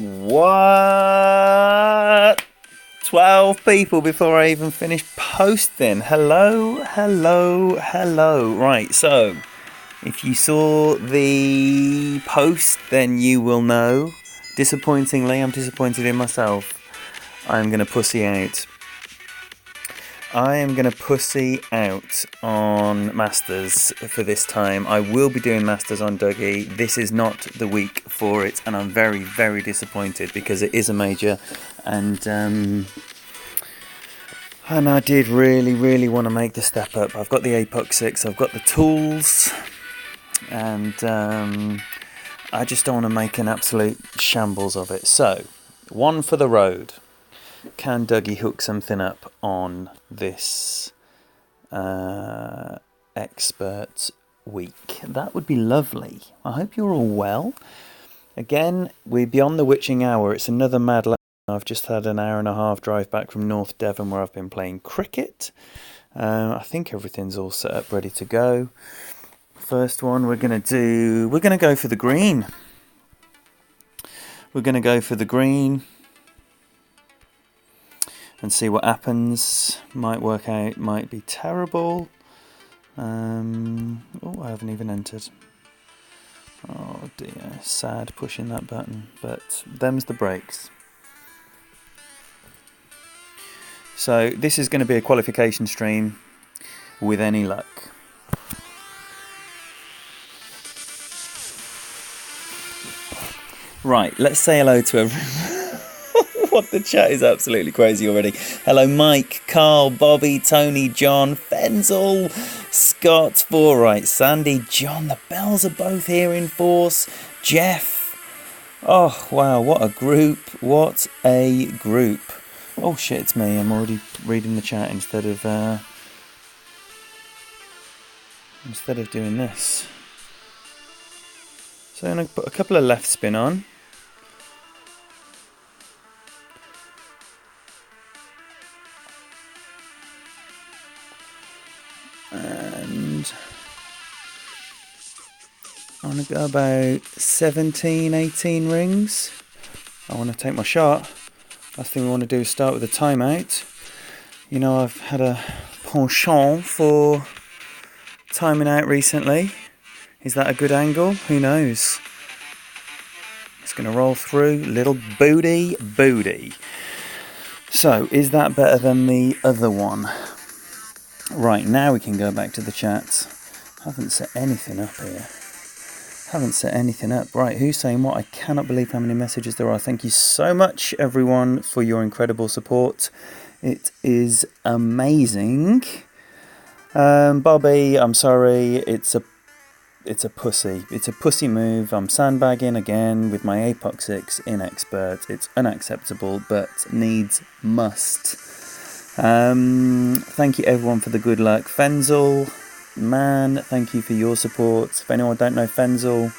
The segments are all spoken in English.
What? 12 people before I even finished posting. Hello. Right, so if you saw the post, then you will know. Disappointingly, I'm disappointed in myself. I'm going to pussy out. I am going to pussy out on Masters for this time. I will be doing Masters on Dougie. This is not the week for it, and I'm very, very disappointed because it is a major, and I did really, really want to make the step up. I've got the Apex 6, I've got the tools, and I just don't want to make an absolute shambles of it. So, one for the road. Can Dougie hook something up on this expert week? That would be lovely. I hope you're all well. Again, we're beyond the witching hour. It's another mad lap. I've just had an hour and a half drive back from North Devon where I've been playing cricket. I think everything's all set up, ready to go. First one we're going to go for the green. We're going to go for the green and see what happens. Might work out, might be terrible. I haven't even entered. Oh dear, sad pushing that button, but them's the breaks. So this is going to be a qualification stream with any luck. Right, let's say hello to everyone. What, the chat is absolutely crazy already. Hello Mike, Carl, Bobby, Tony, John, Fenzel, Scott, Forright, Sandy, John. The bells are both here in force. Jeff. Oh wow, what a group. What a group. Oh shit, it's me. I'm already reading the chat instead of doing this. So I'm going to put a couple of left spin on. And I want to go about 17, 18 rings. I want to take my shot. Last thing we want to do is start with a timeout. You know, I've had a penchant for timing out recently. Is that a good angle? Who knows? It's going to roll through. Little booty. So, is that better than the other one? Right, now we can go back to the chat. Haven't set anything up here. Right, who's saying what? I cannot believe how many messages there are. Thank you so much, everyone, for your incredible support. It is amazing. Bobby, I'm sorry. It's a pussy. It's a pussy move. I'm sandbagging again with my Apex 6 in expert. It's unacceptable, but needs must. Thank you everyone for the good luck. Fenzel, man, thank you for your support. If anyone don't know Fenzel,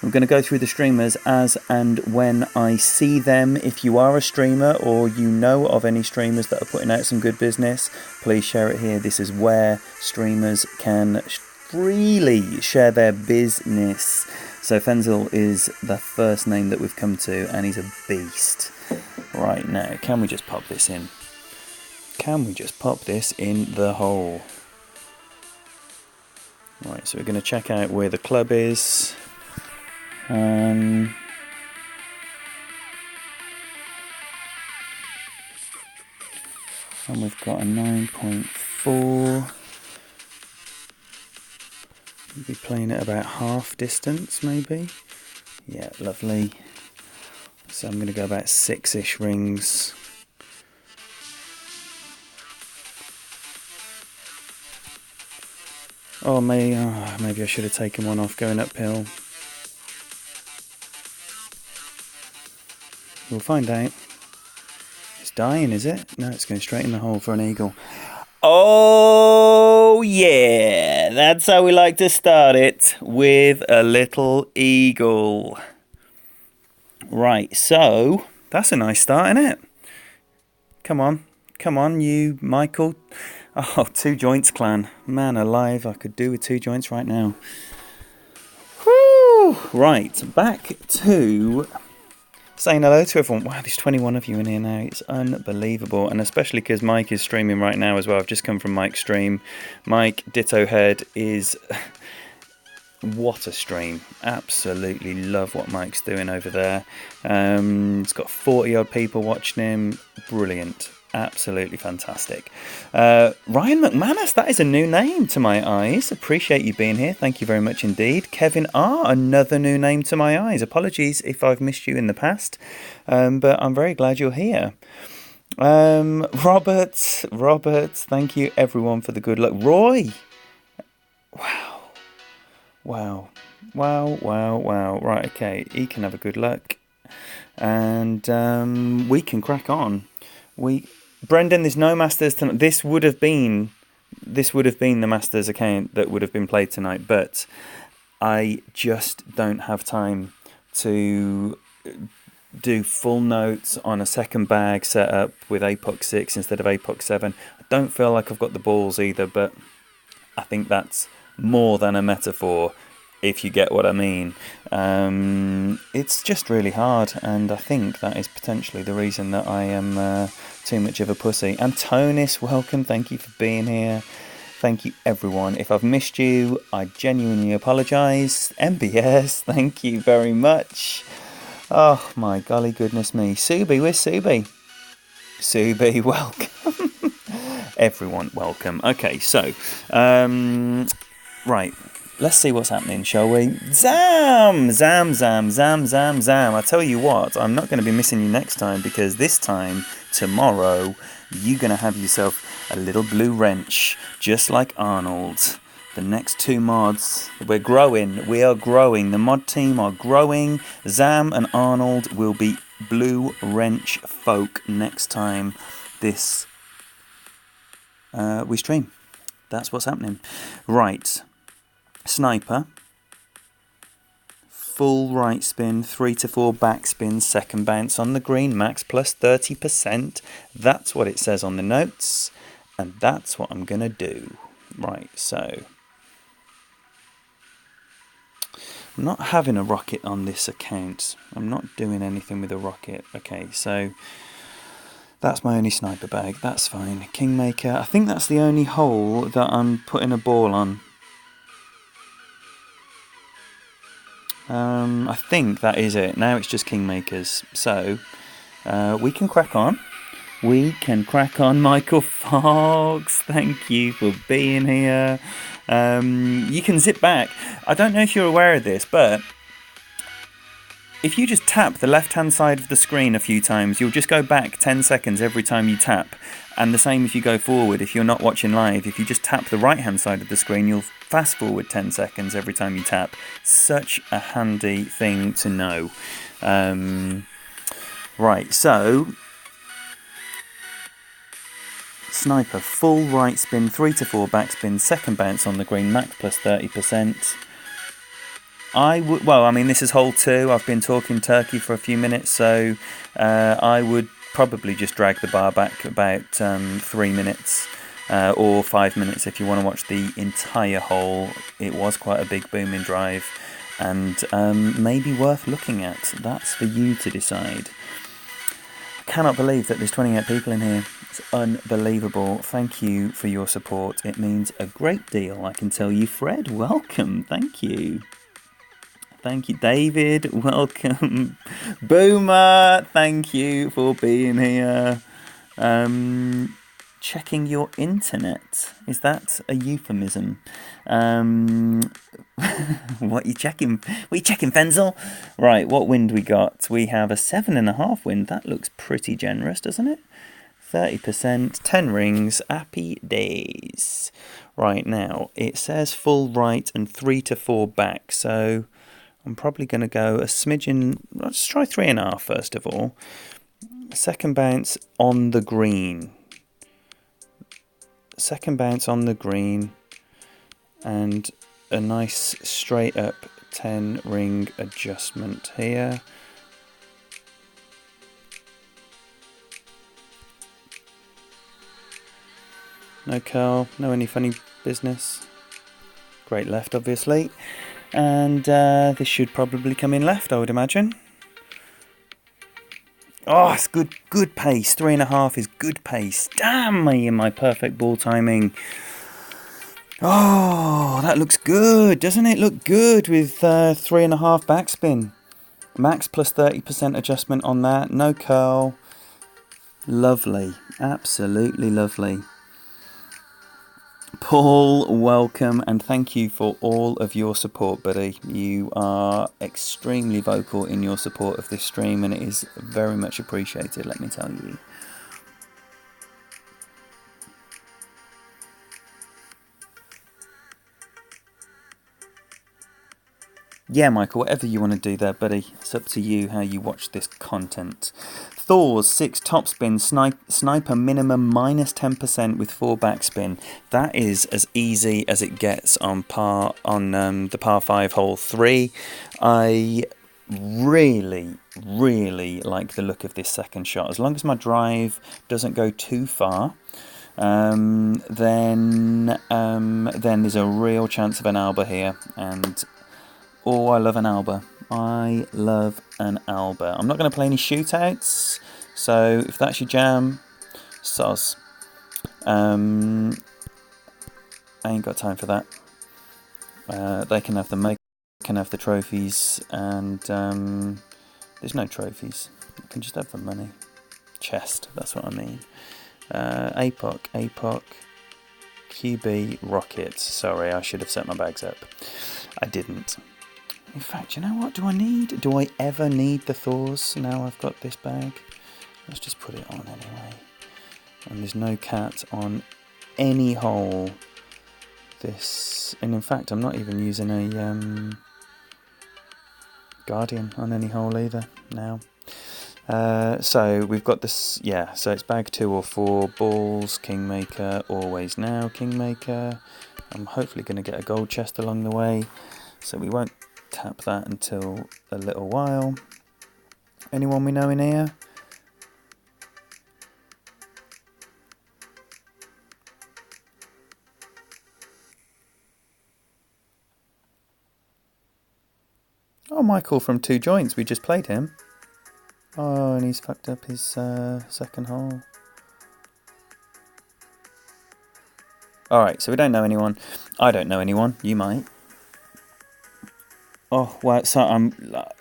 I'm going to go through the streamers as and when I see them. If you are a streamer or you know of any streamers that are putting out some good business, please share it here. This is where streamers can freely share their business. So Fenzel is the first name that we've come to, and he's a beast. Right, now, can we just pop this in? Can we just pop this in the hole? Right, so we're going to check out where the club is. And we've got a 9.4. We'll be playing at about half distance, maybe. Yeah, lovely. So I'm going to go about 6-ish rings. Oh, maybe I should have taken one off going uphill. We'll find out. It's dying, is it? No, it's going straight in the hole for an eagle. Oh, yeah. That's how we like to start it, with a little eagle. Right, so that's a nice start, isn't it? Come on, you, Michael. Oh, Two Joints clan. Man alive, I could do with 2 joints right now. Whew. Right, back to saying hello to everyone. Wow, there's 21 of you in here now. It's unbelievable. And especially because Mike is streaming right now as well. I've just come from Mike's stream. Mike, Ditto Head, is... what a stream. Absolutely love what Mike's doing over there. It's got 40 odd people watching him. Brilliant. Absolutely fantastic. Ryan McManus, that is a new name to my eyes. Appreciate you being here. Thank you very much indeed. Kevin R, another new name to my eyes. Apologies if I've missed you in the past, but I'm very glad you're here. Robert, thank you everyone for the good luck. Roy, wow. Right, okay, he can have a good luck, and we can crack on. Brendan, there's no Masters tonight. This would have been the Masters account that would have been played tonight, but I just don't have time to do full notes on a second bag setup with APOC 6 instead of APOC 7. I don't feel like I've got the balls either, but I think that's more than a metaphor, if you get what I mean. It's just really hard, and I think that is potentially the reason that I am too much of a pussy. Antonis, welcome, thank you for being here. Thank you everyone. If I've missed you, I genuinely apologise. MBS, thank you very much. Oh my golly goodness me. Subi, where's Subi? Subi, welcome. Everyone, welcome. Okay, so, right. Let's see what's happening, shall we? Zam! I tell you what, I'm not going to be missing you next time, because this time, tomorrow, you're going to have yourself a little blue wrench, just like Arnold. The next two mods, we are growing. The mod team are growing. Zam and Arnold will be blue wrench folk next time we stream. That's what's happening. Right. Sniper, full right spin, 3 to 4 back spin, second bounce on the green, max plus 30%. That's what it says on the notes, and that's what I'm going to do. Right, so I'm not having a rocket on this account. I'm not doing anything with a rocket. Okay, so that's my only sniper bag. That's fine. Kingmaker, I think that's the only hole that I'm putting a ball on. I think that is it. Now it's just Kingmakers. So, we can crack on. Michael Fox, thank you for being here. You can zip back. I don't know if you're aware of this, but if you just tap the left-hand side of the screen a few times, you'll just go back 10 seconds every time you tap. And the same if you go forward. If you're not watching live, if you just tap the right-hand side of the screen, you'll fast forward 10 seconds every time you tap. Such a handy thing to know. Right, so Sniper, full right spin, 3 to 4 back spin, second bounce on the green, max plus 30%. This is hole 2. I've been talking turkey for a few minutes, so I would probably just drag the bar back about 3 minutes or 5 minutes if you want to watch the entire hole. It was quite a big booming drive, and maybe worth looking at. That's for you to decide. I cannot believe that there's 28 people in here. It's unbelievable. Thank you for your support. It means a great deal, I can tell you. Fred, welcome. Thank you. Thank you, David. Welcome. Boomer, thank you for being here. Checking your internet. Is that a euphemism? What you checking? What you checking, Fenzel? Right, what wind we got? We have a 7.5 wind. That looks pretty generous, doesn't it? 30%, 10 rings, happy days. Right, now, it says full right and 3 to 4 back, so I'm probably going to go a smidgen. Let's try 3.5 first of all. Second bounce on the green. Second bounce on the green. And a nice straight up 10 ring adjustment here. No curl, no any funny business. Great left, obviously. And this should probably come in left, I would imagine. Oh, it's good pace. 3.5 is good pace. Damn me in my perfect ball timing. Oh, that looks good. Doesn't it look good with 3.5 backspin? Max plus 30% adjustment on that. No curl. Lovely. Absolutely lovely. Paul, welcome, and thank you for all of your support, buddy. You are extremely vocal in your support of this stream, and it is very much appreciated, let me tell you. Yeah, Michael, whatever you want to do there, buddy. It's up to you how you watch this content. Thor's 6 topspin, sniper minimum minus 10% with 4 backspin. That is as easy as it gets on the par 5 hole 3. I really like the look of this second shot. As long as my drive doesn't go too far, then there's a real chance of an Alba here. And oh, I love an Alba. I love an Alba. I'm not going to play any shootouts, so if that's your jam, soz. I ain't got time for that. They can have the trophies, and there's no trophies. You can just have the money. Chest, that's what I mean. APOC, QB, Rockets. Sorry, I should have set my bags up. I didn't. In fact, you know what do I need? Do I ever need the Thors now I've got this bag? Let's just put it on anyway. And there's no cat on any hole. And in fact, I'm not even using a Guardian on any hole either now. So we've got this, yeah, so it's bag 2 or 4, balls, Kingmaker, always now, Kingmaker. I'm hopefully going to get a gold chest along the way, so we won't tap that until a little while. Anyone we know in here? Oh, Michael from Two Joints, we just played him. Oh, and he's fucked up his second hole. Alright, so we don't know anyone. I don't know anyone, you might. Oh, well, so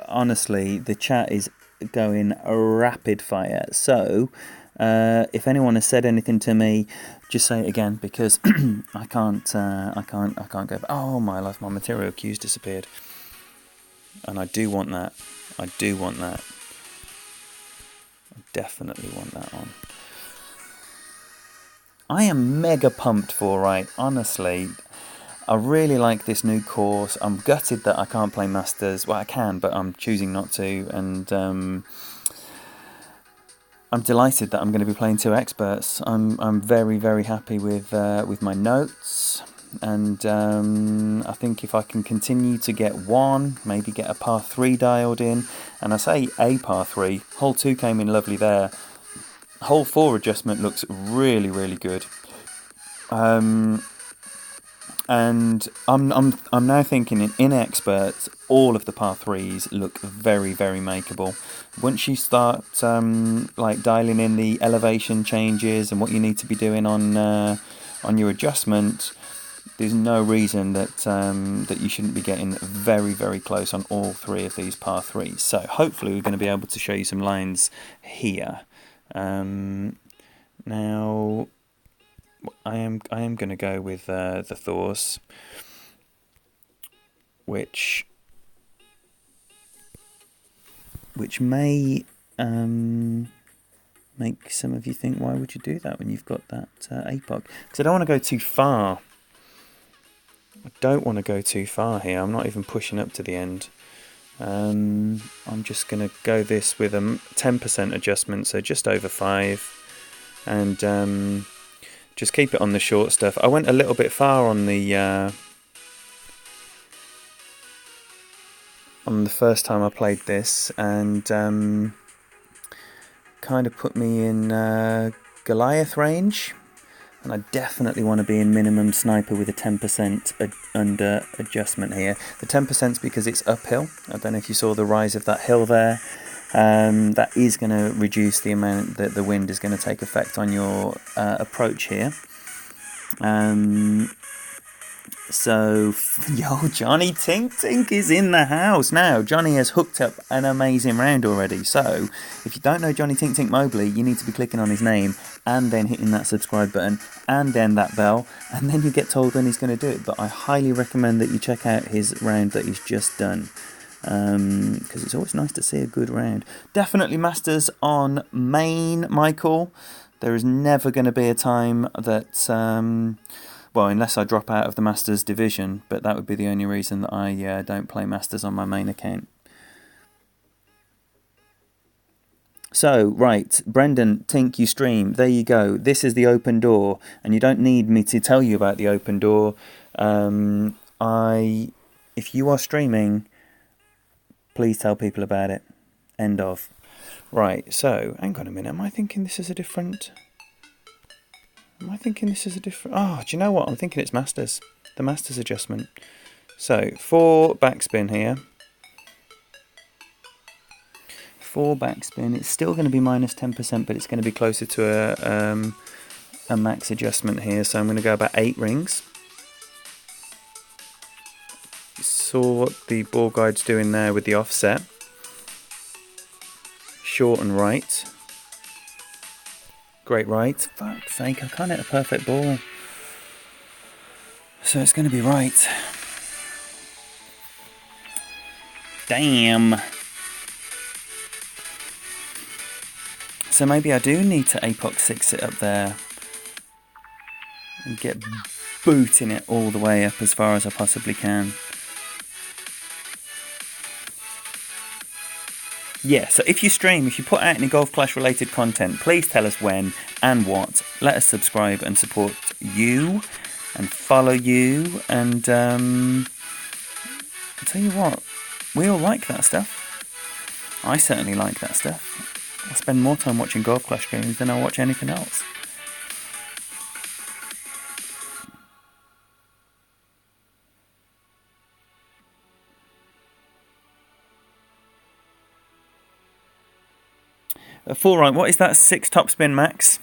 honestly, the chat is going rapid fire. So, if anyone has said anything to me, just say it again, because I can't go. Oh my life, my material queue's disappeared, and I do want that. I definitely want that on. I am mega pumped for, right? Honestly. I really like this new course. I'm gutted that I can't play Masters. Well, I can, but I'm choosing not to. And I'm delighted that I'm going to be playing 2 experts. I'm very happy with my notes. And I think if I can continue to get 1, maybe get a par 3 dialed in. And I say a par 3. Hole 2 came in lovely there. Hole 4 adjustment looks really good. And I'm now thinking in experts, all of the par 3s look very makeable. Once you start like dialing in the elevation changes and what you need to be doing on your adjustment, there's no reason that that you shouldn't be getting very close on all 3 of these par 3s. So hopefully we're going to be able to show you some lines here. Now. I am going to go with the Thors, which may make some of you think, why would you do that when you've got that APOC? Because I don't want to go too far. I don't want to go too far here. I'm not even pushing up to the end. I'm just going to go this with a 10% adjustment, so just over 5, and just keep it on the short stuff. I went a little bit far on the first time I played this, and kind of put me in Goliath range, and I definitely want to be in minimum sniper with a 10% under adjustment here. The 10% is because it's uphill. I don't know if you saw the rise of that hill there. That is going to reduce the amount that the wind is going to take effect on your approach here. So, yo, Johnny Tink Tink is in the house now. Johnny has hooked up an amazing round already. So, if you don't know Johnny Tink Tink Mobley, you need to be clicking on his name and then hitting that subscribe button and then that bell, and then you get told when he's going to do it. But I highly recommend that you check out his round that he's just done, because it's always nice to see a good round. Definitely Masters on main, Michael. There is never going to be a time that... well, unless I drop out of the Masters division, but that would be the only reason that I don't play Masters on my main account. So, right, Brendan, Tink, you stream. There you go. This is the open door, and you don't need me to tell you about the open door. If you are streaming, please tell people about it. End of. Right, so, hang on a minute. Am I thinking this is a different... Oh, do you know what? I'm thinking it's Masters. The Masters adjustment. So, 4 backspin here. 4 backspin. It's still going to be minus 10%, but it's going to be closer to a max adjustment here. So I'm going to go about 8 rings. Saw what the ball guide's doing there with the offset. Short and right. Great right. Fuck's sake, I can't hit a perfect ball. So it's going to be right. Damn. So maybe I do need to Apox 6 it up there. And get booting it all the way up as far as I possibly can. Yeah, so if you stream, if you put out any Golf Clash related content, please tell us when and what. Let us subscribe and support you and follow you. And I'll tell you what, we all like that stuff. I certainly like that stuff. I spend more time watching Golf Clash streams than I watch anything else. Full right, what is that 6 topspin max?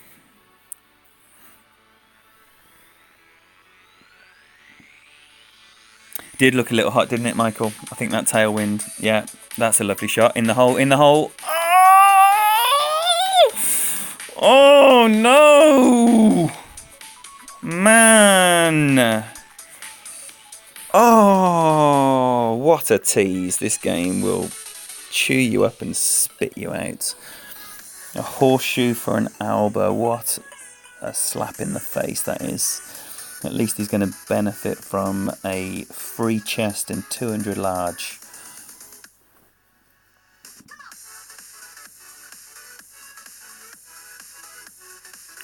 Did look a little hot, didn't it, Michael? I think that tailwind, yeah, that's a lovely shot. In the hole. Oh no! Man! Oh, what a tease. This game will chew you up and spit you out. A horseshoe for an Alba. What a slap in the face that is. At least he's going to benefit from a free chest and 200 large.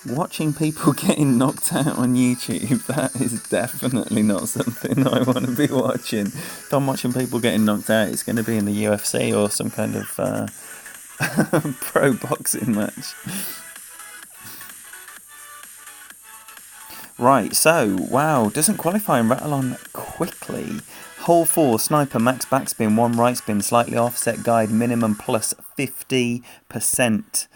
Watching people getting knocked out on YouTube, that is definitely not something I want to be watching. If I'm watching people getting knocked out, it's going to be in the UFC or some kind of pro boxing match. Right, so, wow, doesn't qualify and rattle on quickly. Hole 4, sniper, max backspin, 1 right spin, slightly offset guide, minimum plus 50%.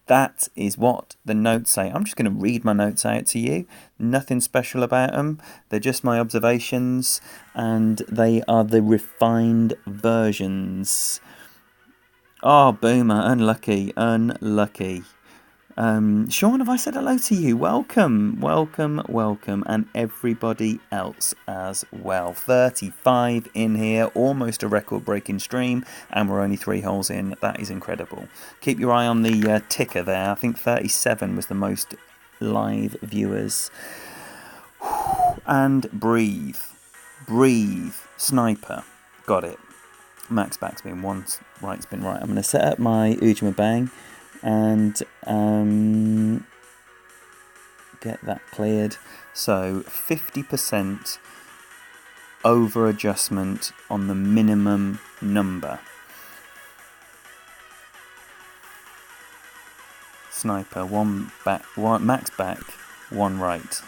That is what the notes say. I'm just going to read my notes out to you. Nothing special about them. They're just my observations, and they are the refined versions. Oh, Boomer, unlucky. Sean, have I said hello to you? Welcome, and everybody else as well. 35 in here, almost a record-breaking stream, and we're only 3 holes in. That is incredible. Keep your eye on the ticker there. I think 37 was the most live viewers. And breathe. Sniper. Got it. Max backspin, 1 right spin right. I'm going to set up my Ujima Bang and get that cleared. So 50% over adjustment on the minimum number. Sniper, 1 back, 1 max back, 1 right.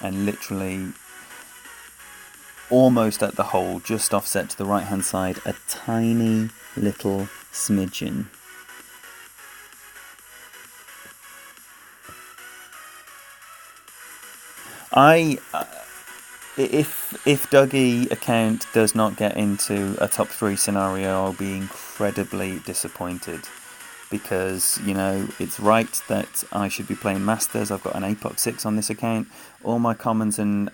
And literally almost at the hole, just offset to the right hand side, a tiny little smidgen. If Dougie account does not get into a top 3 scenario, I'll be incredibly disappointed, because, you know, it's right that I should be playing Masters. I've got an APOC 6 on this account. All my commons and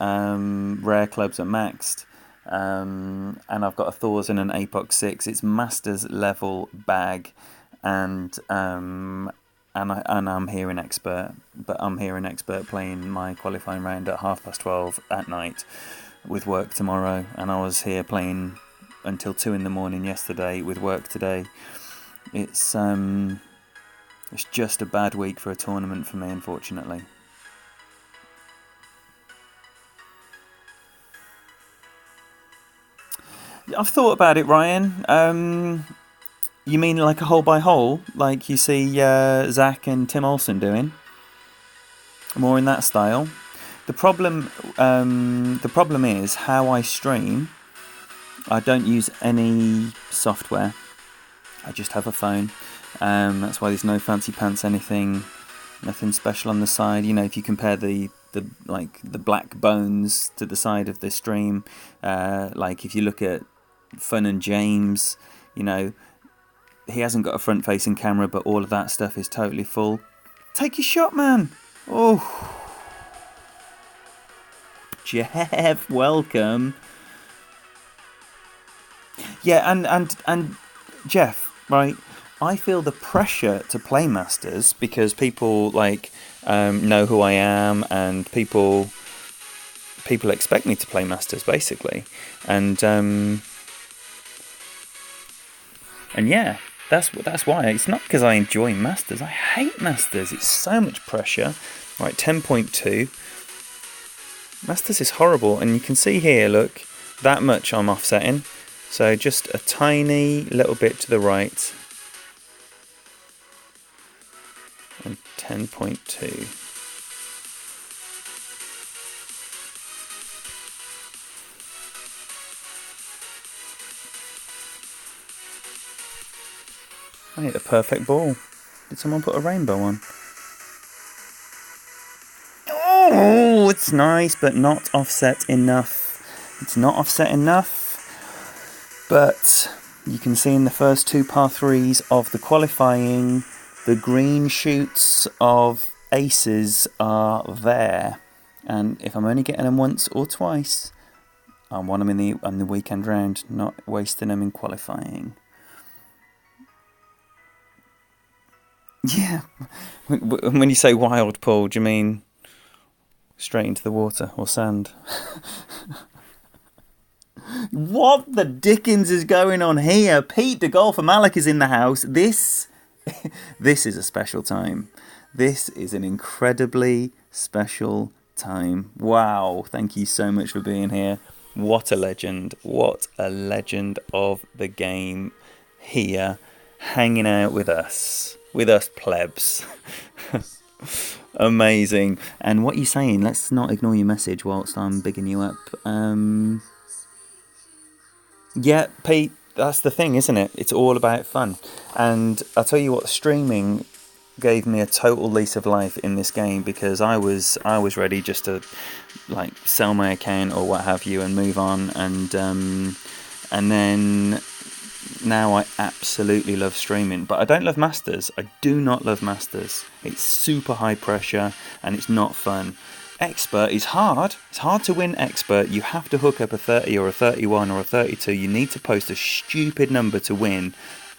rare clubs are maxed, and I've got a Thors and an APOC 6. It's Masters level bag, and I'm here in expert, but I'm here in expert playing my qualifying round at 12:30 at night with work tomorrow, and I was here playing until 2 in the morning yesterday with work today. It's just a bad week for a tournament for me, unfortunately. I've thought about it, Ryan. You mean like a hole by hole, like you see Zach and Tim Olsen doing? More in that style. The problem is how I stream. I don't use any software. I just have a phone. That's why there's no fancy pants, anything, nothing special on the side. You know, if you compare the black bones to the side of the stream, like if you look at Fun and James, you know, he hasn't got a front-facing camera, but all of that stuff is totally full. Take your shot, man. Oh, Jeff, welcome. Yeah, and Jeff, right? I feel the pressure to play Masters because people know who I am, and people expect me to play Masters basically, and yeah. That's why. It's not because I enjoy Masters. I hate Masters. It's so much pressure. Right, 10.2. Masters is horrible. And you can see here, look, that much I'm offsetting. So just a tiny little bit to the right. And 10.2. I hit the perfect ball. Did someone put a rainbow on? Oh, it's nice, but not offset enough. It's not offset enough. But you can see in the first 2 par 3s of the qualifying, the green shoots of aces are there. And if I'm only getting them once or twice, I want them on the weekend round, not wasting them in qualifying. Yeah. When you say wild, Paul, do you mean straight into the water or sand? What the dickens is going on here? Pete the Golfer Malik is in the house. This is a special time. This is an incredibly special time. Wow. Thank you so much for being here. What a legend. What a legend of the game here, hanging out with us. With us plebs. Amazing. And what are you saying? Let's not ignore your message whilst I'm bigging you up. Yeah, Pete, that's the thing, isn't it? It's all about fun. And I'll tell you what, streaming gave me a total lease of life in this game, because I was ready just to sell my account or what have you and move on, and then now I absolutely love streaming. But I don't love Masters. I do not love Masters. It's super high pressure and it's not fun. Expert is hard. It's hard to win Expert. You have to hook up a 30 or a 31 or a 32. You need to post a stupid number to win,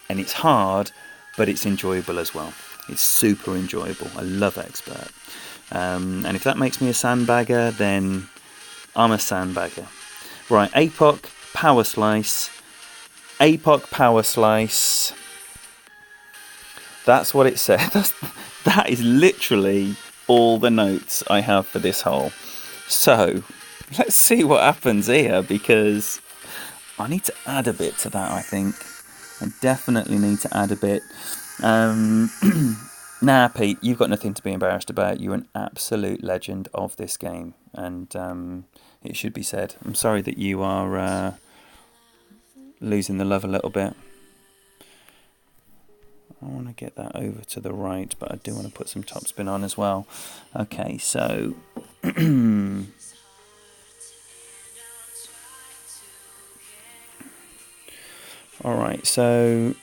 and it's hard, but it's enjoyable as well. It's super enjoyable. I love Expert. And if that makes me a sandbagger, then I'm a sandbagger. Right, APOC Power Slice. APOC Power Slice. That's what it said. That is literally all the notes I have for this hole. So let's see what happens here, because I need to add a bit to that. I think I definitely need to add a bit. Nah, Pete, you've got nothing to be embarrassed about. You're an absolute legend of this game. and it should be said. I'm sorry that you are losing the love a little bit. I want to get that over to the right, but I do want to put some topspin on as well. Okay, so alright, so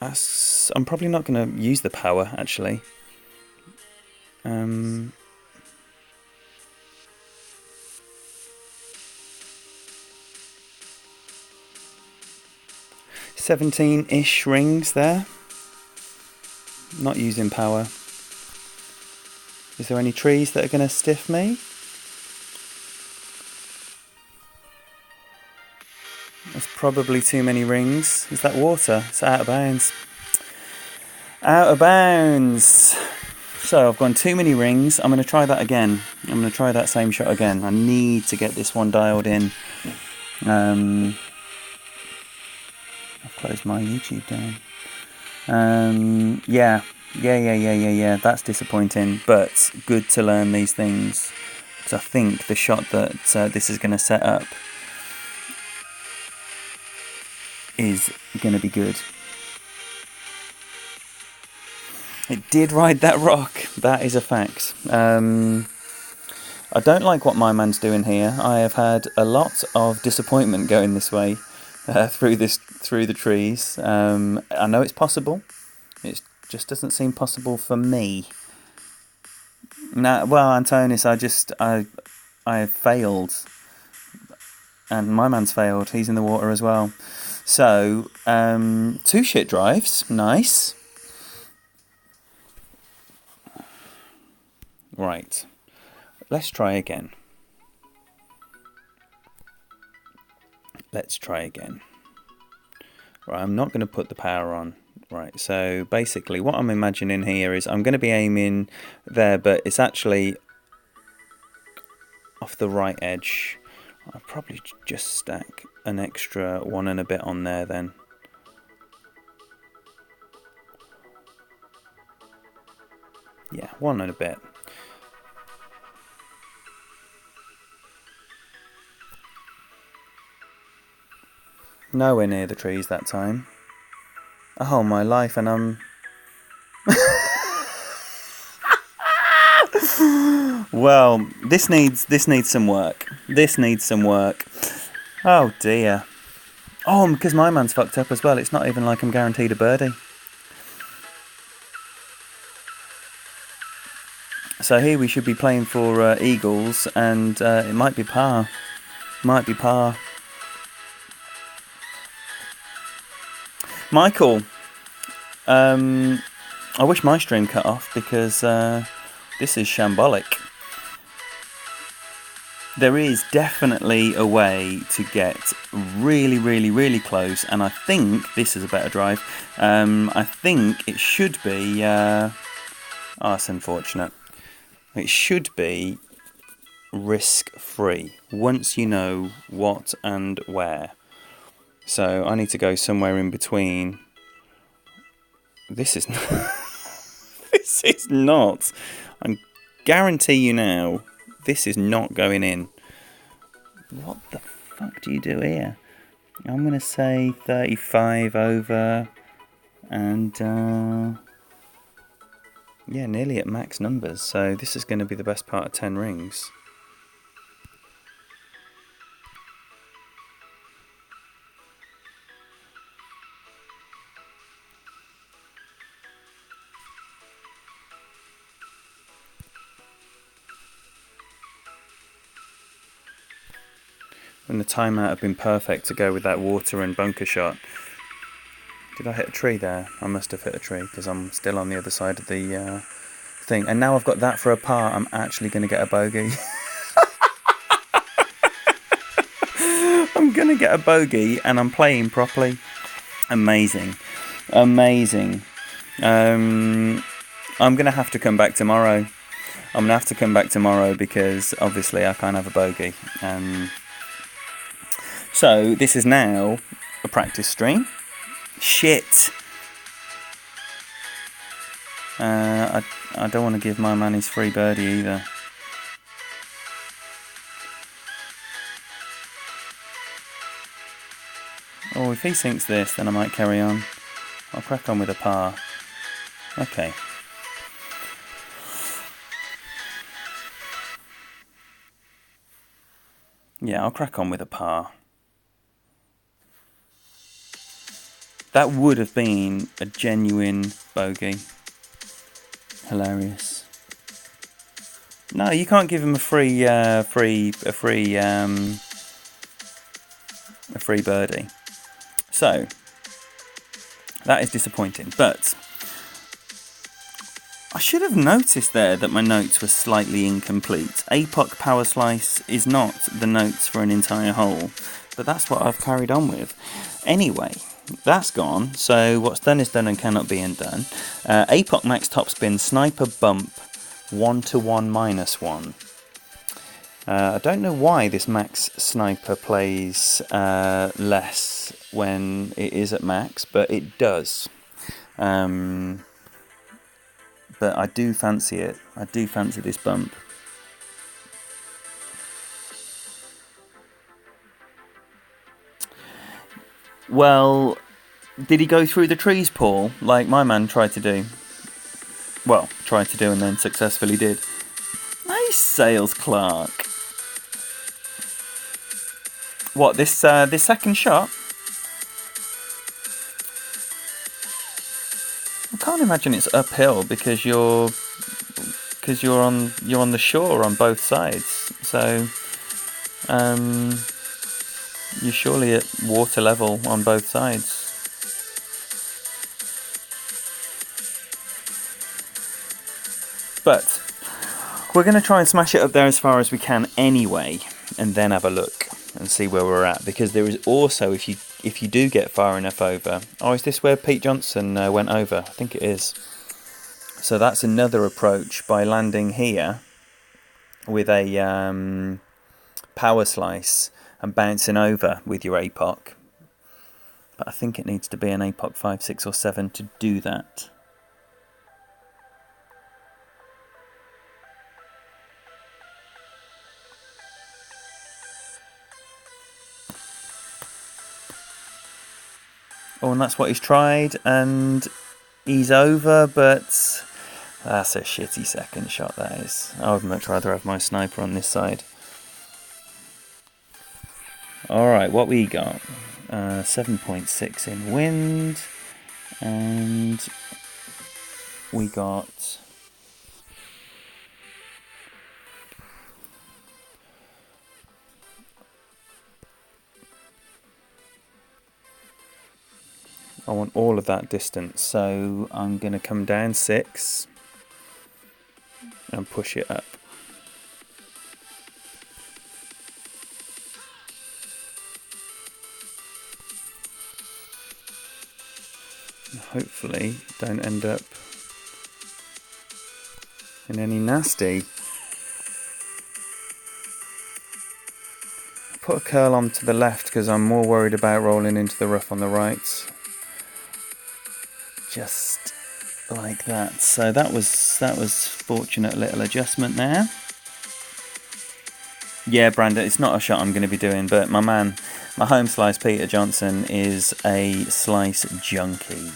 I'm probably not going to use the power, actually. 17-ish rings there. Not using power. Is there any trees that are going to stiff me? That's probably too many rings. Is that water? It's out of bounds. Out of bounds. So I've gone too many rings. I'm going to try that again. I'm going to try that same shot again. I need to get this one dialed in. I've closed my YouTube down. Yeah. That's disappointing, but good to learn these things. Because I think the shot that this is going to set up is going to be good. It did ride that rock. That is a fact. I don't like what my man's doing here. I have had a lot of disappointment going this way through the trees. I know it's possible. It just doesn't seem possible for me. Nah, well, Antonis, I have failed, and my man's failed. He's in the water as well. So 2 shit drives, nice. Right, let's try again. Right, I'm not going to put the power on. Right, so basically what I'm imagining here is I'm going to be aiming there, but it's actually off the right edge. I'll probably just stack an extra 1 and a bit on there then. Yeah, 1 and a bit. Nowhere near the trees that time. Oh, my life, and I'm... Well, this needs some work. Oh, dear. Oh, because my man's fucked up as well. It's not even like I'm guaranteed a birdie. So here we should be playing for eagles, and it might be par. Michael, I wish my stream cut off because this is shambolic. There is definitely a way to get really, really, really close, and I think this is a better drive. I think it should be... oh, that's unfortunate. It should be risk-free once you know what and where. So I need to go somewhere in between. This is not... This is not. I guarantee you now, this is not going in. What the fuck do you do here? I'm going to say 35 over. And, yeah, nearly at max numbers. So this is going to be the best part of 10 rings. And the timeout had been perfect to go with that water and bunker shot. Did I hit a tree there? I must have hit a tree because I'm still on the other side of the thing. And now I've got that for a par, I'm actually going to get a bogey. I'm going to get a bogey and I'm playing properly. Amazing. I'm going to have to come back tomorrow. Because obviously I can't have a bogey. So this is now a practice stream. Shit. I don't want to give my man his free birdie either. Oh, if he sinks this, then I might carry on. I'll crack on with a par. Okay. Yeah, I'll crack on with a par. That would have been a genuine bogey. Hilarious. No, you can't give him a free birdie. So that is disappointing. But I should have noticed there that my notes were slightly incomplete. APOC Power Slice is not the notes for an entire hole, but that's what I've carried on with. Anyway, that's gone. So what's done is done and cannot be undone. APOC Max Topspin Sniper Bump 1-1 -1. I don't know why this Max Sniper plays less when it is at max, but it does. But I do fancy it. I do fancy this bump. Well, did he go through the trees, Paul, like my man tried to do? Well, tried to do and then successfully did. Nice sails, Clark. What, this second shot? I can't imagine it's uphill because you're on the shore on both sides. So you're surely at water level on both sides. But we're going to try and smash it up there as far as we can anyway, and then have a look and see where we're at. Because there is also, if you do get far enough over... Oh, is this where Pete Johnson went over? I think it is. So that's another approach by landing here with a power slice and bouncing over with your APOC. But I think it needs to be an APOC 5, 6 or 7 to do that. Oh, and that's what he's tried, and he's over, but that's a shitty second shot, that is. I would much rather have my sniper on this side. Alright, what we got? 7.6 in wind, and we got... I want all of that distance, so I'm going to come down 6 and push it up. Hopefully don't end up in any nasty. Put a curl on to the left because I'm more worried about rolling into the rough on the right. Just like that. So that was fortunate little adjustment there. Yeah, Brandon, it's not a shot I'm going to be doing, but my man, my home slice Peter Johnson is a slice junkie.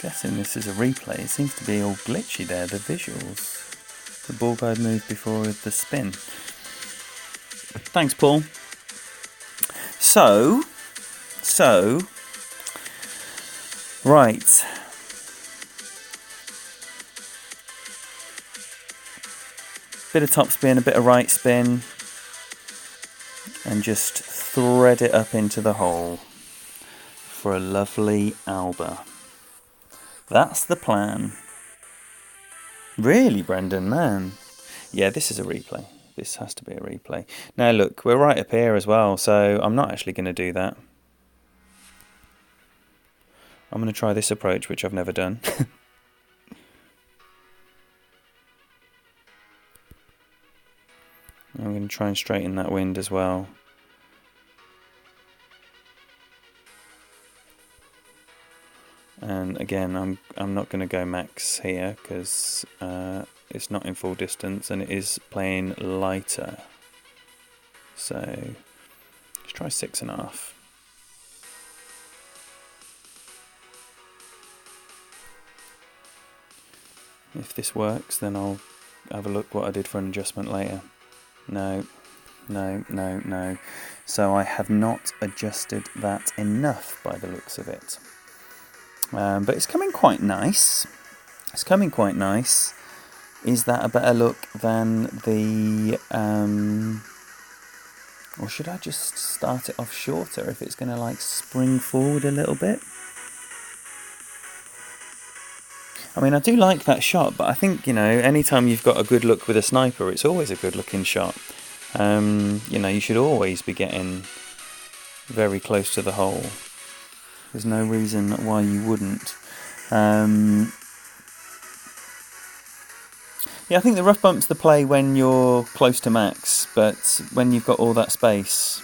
Guessing this is a replay. It seems to be all glitchy there, the visuals. The ball guide moved before the spin. Thanks, Paul. So, right. Bit of top spin, a bit of right spin, and just thread it up into the hole for a lovely alba. That's the plan. Really, Brendan, man. Yeah, this is a replay. This has to be a replay. Now look, we're right up here as well, so I'm not actually going to do that. I'm going to try this approach, which I've never done. I'm going to try and straighten that wind as well. And again, I'm not going to go max here because it's not in full distance, and it is playing lighter. So let's try 6.5. If this works, then I'll have a look what I did for an adjustment later. No. So I have not adjusted that enough by the looks of it. But it's coming quite nice. It's coming quite nice. Is that a better look than the... or should I just start it off shorter if it's going to like spring forward a little bit? I mean, I do like that shot, but I think, you know, anytime you've got a good look with a sniper, it's always a good looking shot. You know, you should always be getting very close to the hole. There's no reason why you wouldn't. Yeah, I think the rough bump's the play when you're close to max, but when you've got all that space,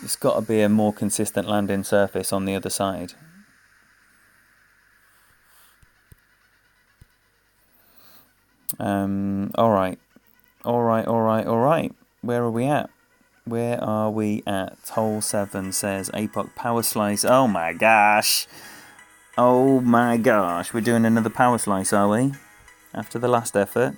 it's got to be a more consistent landing surface on the other side. Alright. Where are we at? Hole 7 says APOC power slice. Oh my gosh. We're doing another power slice, are we? After the last effort.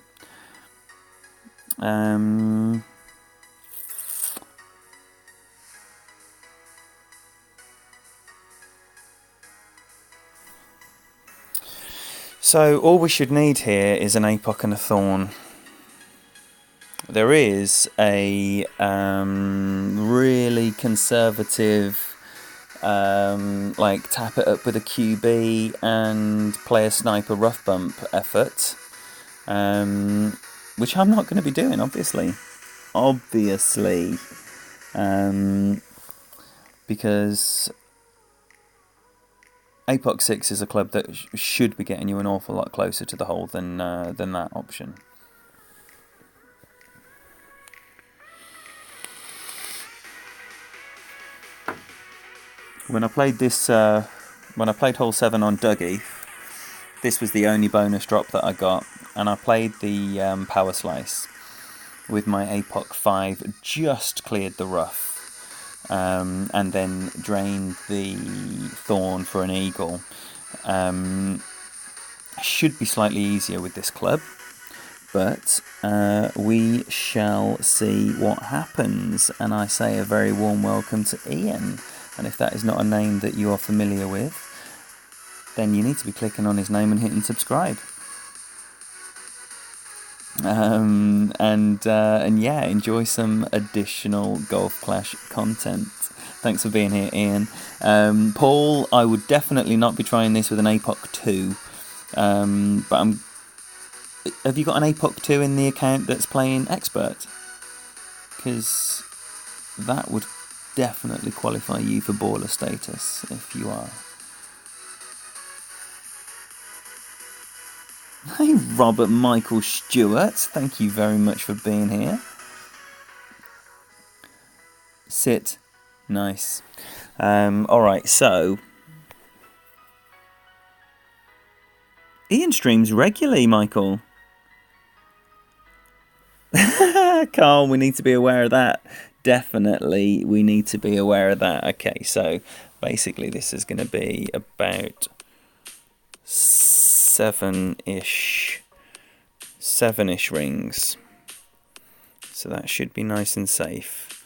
So all we should need here is an APOC and a thorn. There is a really conservative like tap it up with a QB and play a sniper rough bump effort, which I'm not going to be doing, obviously, because APOC 6 is a club that should be getting you an awful lot closer to the hole than that option. When I played hole 7 on Dougie, this was the only bonus drop that I got, and I played the power slice with my APOC 5, just cleared the rough, and then drained the thorn for an eagle. Should be slightly easier with this club, but we shall see what happens. And I say a very warm welcome to Ian. And if that is not a name that you are familiar with, then you need to be clicking on his name and hitting subscribe. And yeah, enjoy some additional Golf Clash content. Thanks for being here, Ian. Paul, I would definitely not be trying this with an APOC 2. But have you got an APOC 2 in the account that's playing Expert? Because that would definitely qualify you for baller status if you are. Hey, Robert Michael Stewart, thank you very much for being here. Sit. Nice. Alright, so Ian streams regularly, Michael. Carl, we need to be aware of that. Definitely, we need to be aware of that. Okay, so basically this is going to be about 7-ish rings. So that should be nice and safe.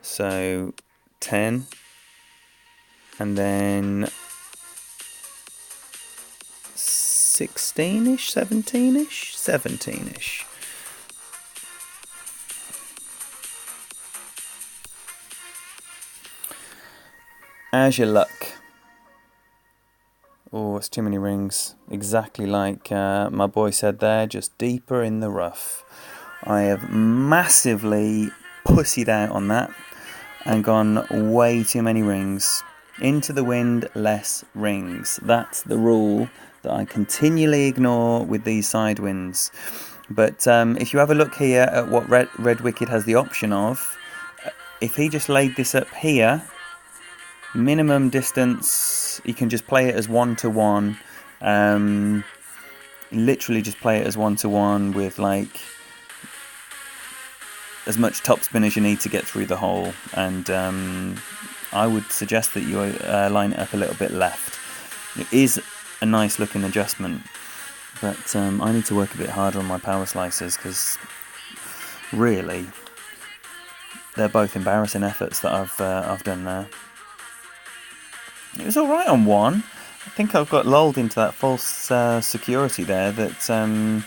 So 10, and then 16-ish, 17-ish. As your luck. Oh, it's too many rings. Exactly like my boy said there, just deeper in the rough. I have massively pussied out on that and gone way too many rings. Into the wind, less rings. That's the rule that I continually ignore with these side winds. But if you have a look here at what Red Wicked has the option of, if he just laid this up here, minimum distance, you can just play it as 1-to-1, literally just play it as 1-to-1 with like as much topspin as you need to get through the hole, and I would suggest that you line it up a little bit left. It is a nice looking adjustment, but I need to work a bit harder on my power slicers, because really they're both embarrassing efforts that I've done there. It was alright on one. I think I've got lulled into that false security there that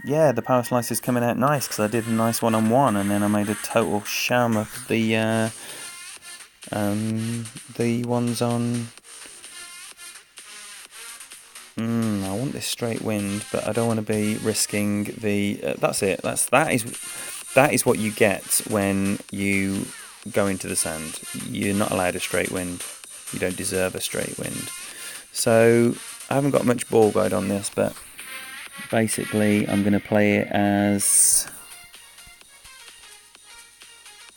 yeah, the power slicer's coming out nice, because I did a nice one-on-one, and then I made a total sham of the ones on. I want this straight wind, but I don't want to be risking the. That's it. That is what you get when you go into the sand. You're not allowed a straight wind. You don't deserve a straight wind. So I haven't got much ball guide on this, but basically I'm going to play it as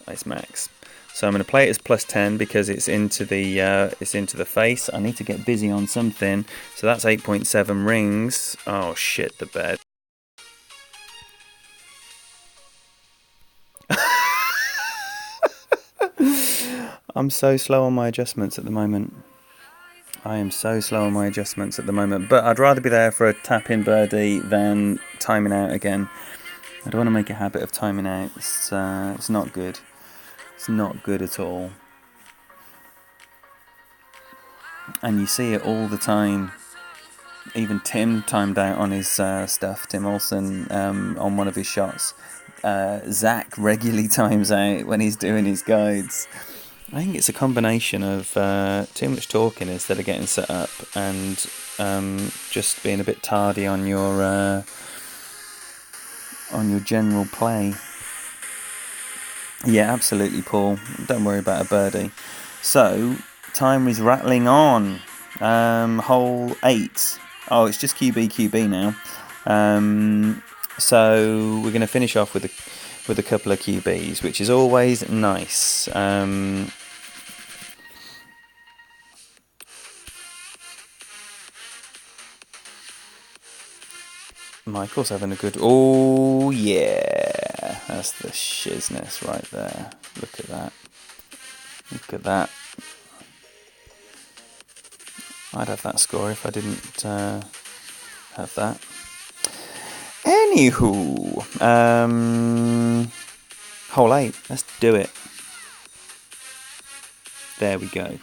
it's max. So I'm going to play it as +10 because it's into the face. I need to get busy on something. So that's 8.7 rings. Oh shit, the bed. I'm so slow on my adjustments at the moment. I am so slow on my adjustments at the moment. But I'd rather be there for a tap-in birdie than timing out again. I don't want to make a habit of timing out. It's not good. It's not good at all. And you see it all the time. Even Tim timed out on his stuff. Tim Olsen on one of his shots. Zach regularly times out when he's doing his guides. I think it's a combination of too much talking instead of getting set up, and just being a bit tardy on your general play. Yeah, absolutely, Paul. Don't worry about a birdie. So, time is rattling on. Hole 8. Oh, it's just QB now. So we're going to finish off with a couple of QBs, which is always nice. Michael's having a good... Oh, yeah. That's the shizness right there. Look at that. Look at that. I'd have that score if I didn't have that. Anywho. Hole 8. Let's do it. There we go.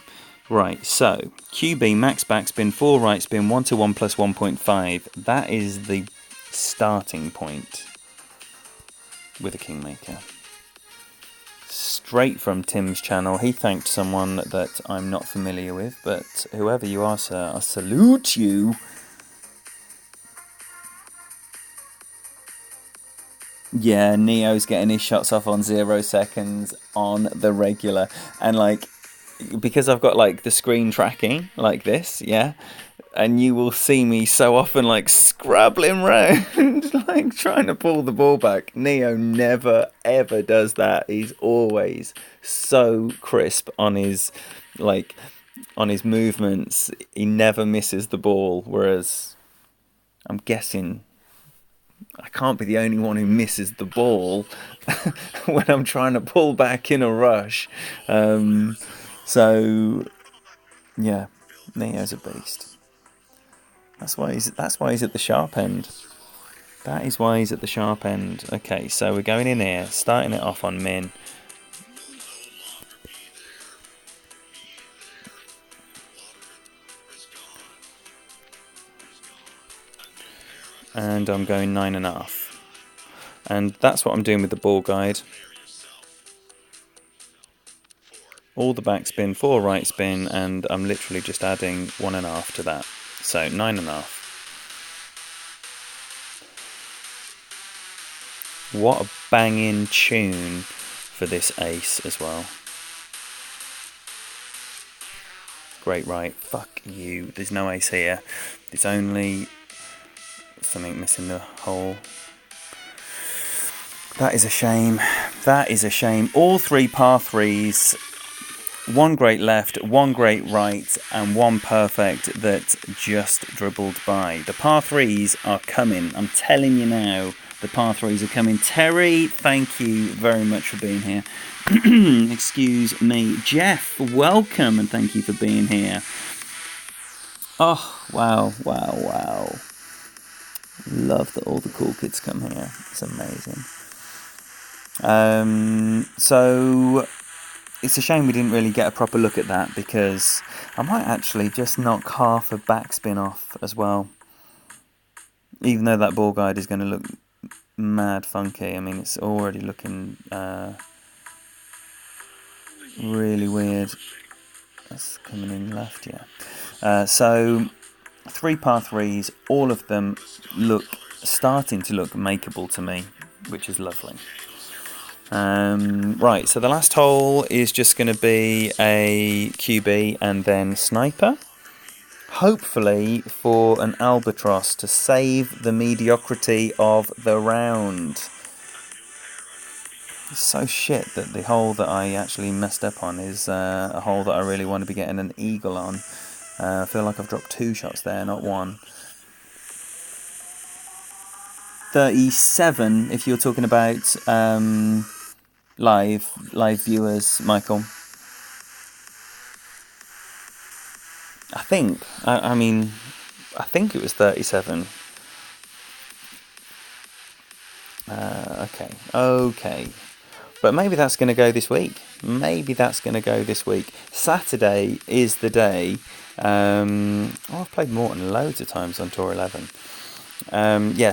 Right, so QB, max backspin, 4 right spin, 1-to-1 plus 1.5. That is the starting point with a Kingmaker. Straight from Tim's channel. He thanked someone that I'm not familiar with, but whoever you are, sir, I salute you. Yeah, Neo's getting his shots off on 0 seconds on the regular. And like, because I've got like the screen tracking like this, yeah, and you will see me so often like scrabbling round, like trying to pull the ball back. Neo never ever does that. He's always so crisp on his movements. He never misses the ball, whereas I'm guessing I can't be the only one who misses the ball when I'm trying to pull back in a rush. So, yeah, Neo's a beast. That's why he's at the sharp end. That is why he's at the sharp end. Okay, so we're going in here, starting it off on min. And I'm going 9.5. And that's what I'm doing with the ball guide. All the backspin, 4 right spin, and I'm literally just adding 1.5 to that. So 9.5. What a banging tune for this ace as well. Great right. Fuck you. There's no ace here. It's only something missing the hole. That is a shame. That is a shame. All 3 par 3s. one great left, one great right, and one perfect that just dribbled by. The par threes are coming. I'm telling you now, the par threes are coming. Terry, thank you very much for being here. Excuse me. Jeff, welcome, and thank you for being here. Oh, wow. Love that all the cool kids come here. It's amazing. So it's a shame we didn't really get a proper look at that, because I might actually just knock half a backspin off as well. Even though that ball guide is going to look mad funky. I mean, it's already looking really weird. That's coming in left, yeah. So 3 par 3s, all of them starting to look makeable to me, which is lovely. Right, so the last hole is just going to be a QB and then sniper. Hopefully for an albatross to save the mediocrity of the round. It's so shit that the hole that I actually messed up on is a hole that I really want to be getting an eagle on. I feel like I've dropped 2 shots there, not 1. 37, if you're talking about live viewers, Michael. I think it was 37. Okay. But maybe that's going to go this week. Saturday is the day. I've played Morton loads of times on Tour 11.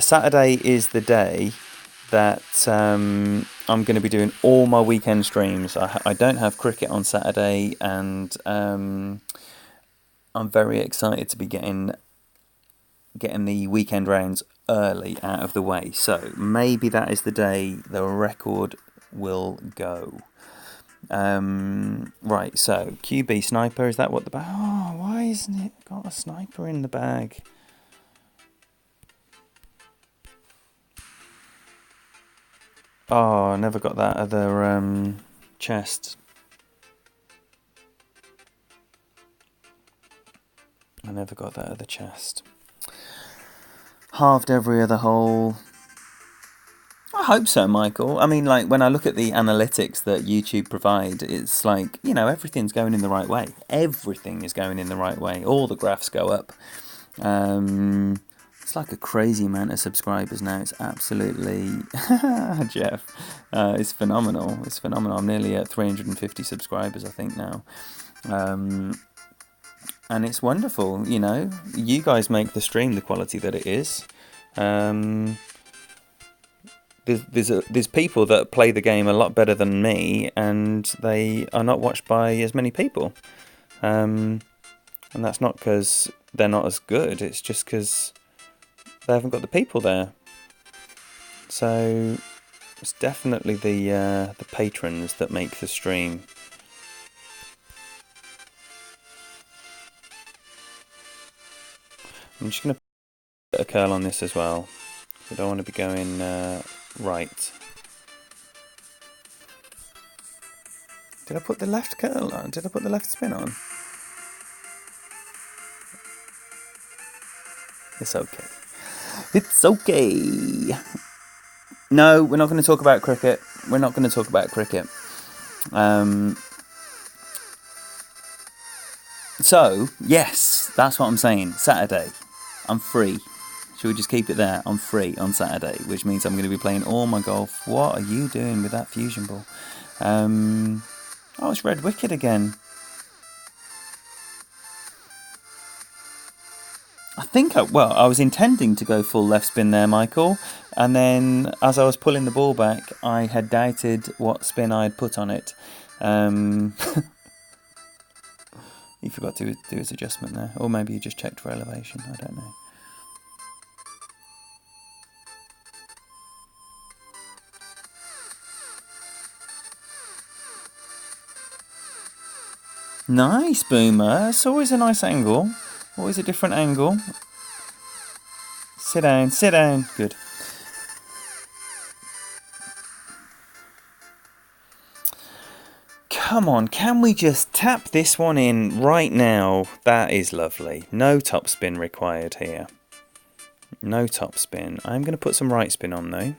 Saturday is the day that I'm going to be doing all my weekend streams. I don't have cricket on Saturday, and I'm very excited to be getting the weekend rounds early out of the way. So maybe that is the day the record will go. Right, so QB sniper, is that what the bag? Oh, why isn't it got a sniper in the bag? Oh, I never got that other chest. Halved every other hole. I hope so, Michael. I mean, like, when I look at the analytics that YouTube provide, it's like, everything's going in the right way. Everything is going in the right way. All the graphs go up. It's like a crazy amount of subscribers now. It's absolutely... Jeff. It's phenomenal. I'm nearly at 350 subscribers, I think, now. And it's wonderful, You guys make the stream the quality that it is. There's people that play the game a lot better than me, and they are not watched by as many people. And that's not because they're not as good. It's just because they haven't got the people there. So it's definitely the patrons that make the stream. I'm just going to put a curl on this as well. I don't want to be going right. Did I put the left curl on? Did I put the left spin on? It's okay. No, we're not going to talk about cricket. So, yes, that's what I'm saying. Saturday, I'm free. Should we just keep it there? I'm free on Saturday, which means I'm going to be playing all my golf. What are you doing with that fusion ball? It's red wicket again. I was intending to go full left spin there, Michael, and then as I was pulling the ball back, I had doubted what spin I had put on it. He forgot to do his adjustment there, or maybe he just checked for elevation, I don't know. Nice, Boomer. It's always a nice angle. Always a different angle. Sit down. Good. come on, can we just tap this one in right now? That is lovely. No top spin required here. No top spin. I'm going to put some right spin on though.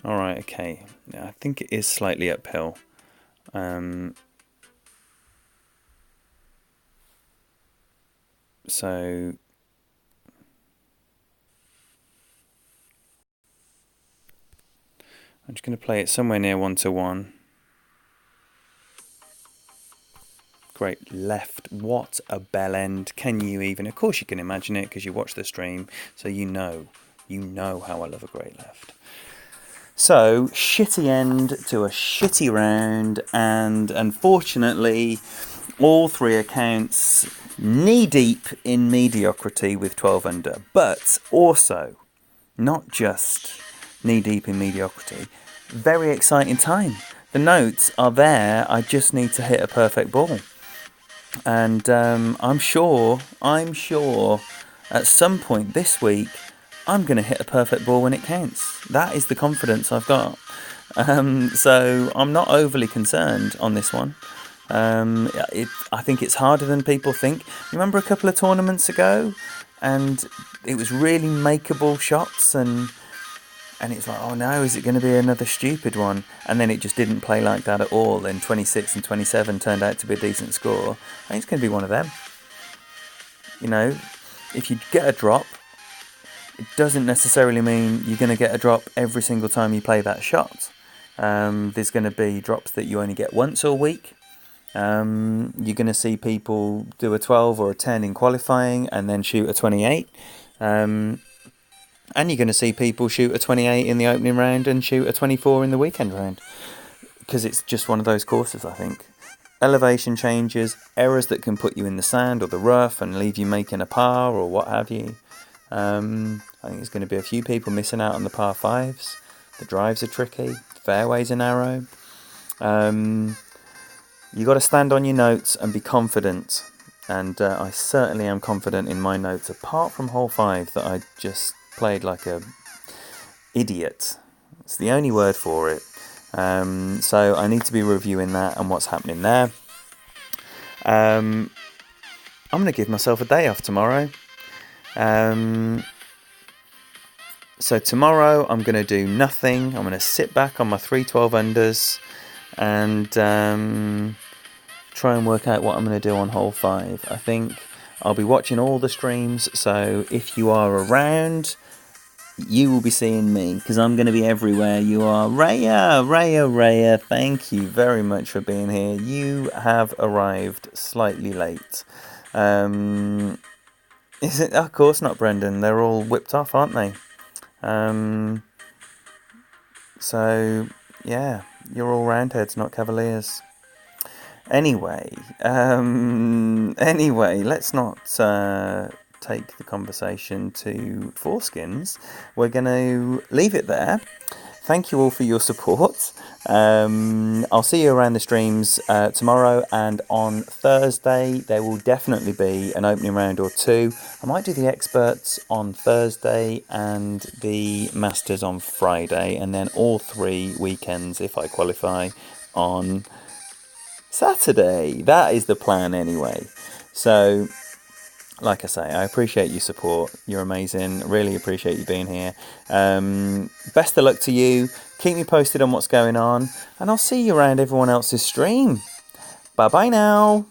Alright, okay. I think it is slightly uphill. So I'm just going to play it somewhere near 1-1. Great left. What a bell end. Can you even? Of course you can imagine it because you watch the stream, so you know how I love a great left. So, shitty end to a shitty round, and unfortunately, all three accounts knee-deep in mediocrity with 12 under. But also, not just knee-deep in mediocrity, very exciting time. The notes are there, I just need to hit a perfect ball. And I'm sure at some point this week, I'm going to hit a perfect ball when it counts. That is the confidence I've got. So I'm not overly concerned on this one. I think it's harder than people think. Remember a couple of tournaments ago, and it was really makeable shots, and it's like, oh no, is it going to be another stupid one? And then it just didn't play like that at all. Then 26 and 27 turned out to be a decent score. I think it's going to be one of them. You know, if you get a drop, it doesn't necessarily mean you're going to get a drop every single time you play that shot. There's going to be drops that you only get once a week. You're going to see people do a 12 or a 10 in qualifying and then shoot a 28. And you're going to see people shoot a 28 in the opening round and shoot a 24 in the weekend round. Because it's just one of those courses, I think. Elevation changes, errors that can put you in the sand or the rough and leave you making a par or what have you. I think there's going to be a few people missing out on the par 5s. The drives are tricky. The fairways are narrow. You got to stand on your notes and be confident. And I certainly am confident in my notes, apart from hole 5 that I just played like a idiot. It's the only word for it. So I need to be reviewing that and what's happening there. I'm going to give myself a day off tomorrow. So tomorrow I'm going to do nothing. I'm going to sit back on my 312 unders and try and work out what I'm going to do on hole 5. I think I'll be watching all the streams, so if you are around, you will be seeing me, because I'm going to be everywhere. You are. Raya, thank you very much for being here. You have arrived slightly late. Is it? Of course not, Brendan. They're all whipped off, aren't they? So, yeah, you're all roundheads, not cavaliers. Anyway, let's not take the conversation to foreskins. We're going to leave it there. Thank you all for your support. I'll see you around the streams tomorrow, and on Thursday there will definitely be an opening round or two. I might do the experts on Thursday and the Masters on Friday, and then all 3 weekends, if I qualify, on Saturday. That is the plan anyway. So, like I say, I appreciate your support. You're amazing. Really appreciate you being here. Best of luck to you. Keep me posted on what's going on, and I'll see you around everyone else's stream. Bye bye now.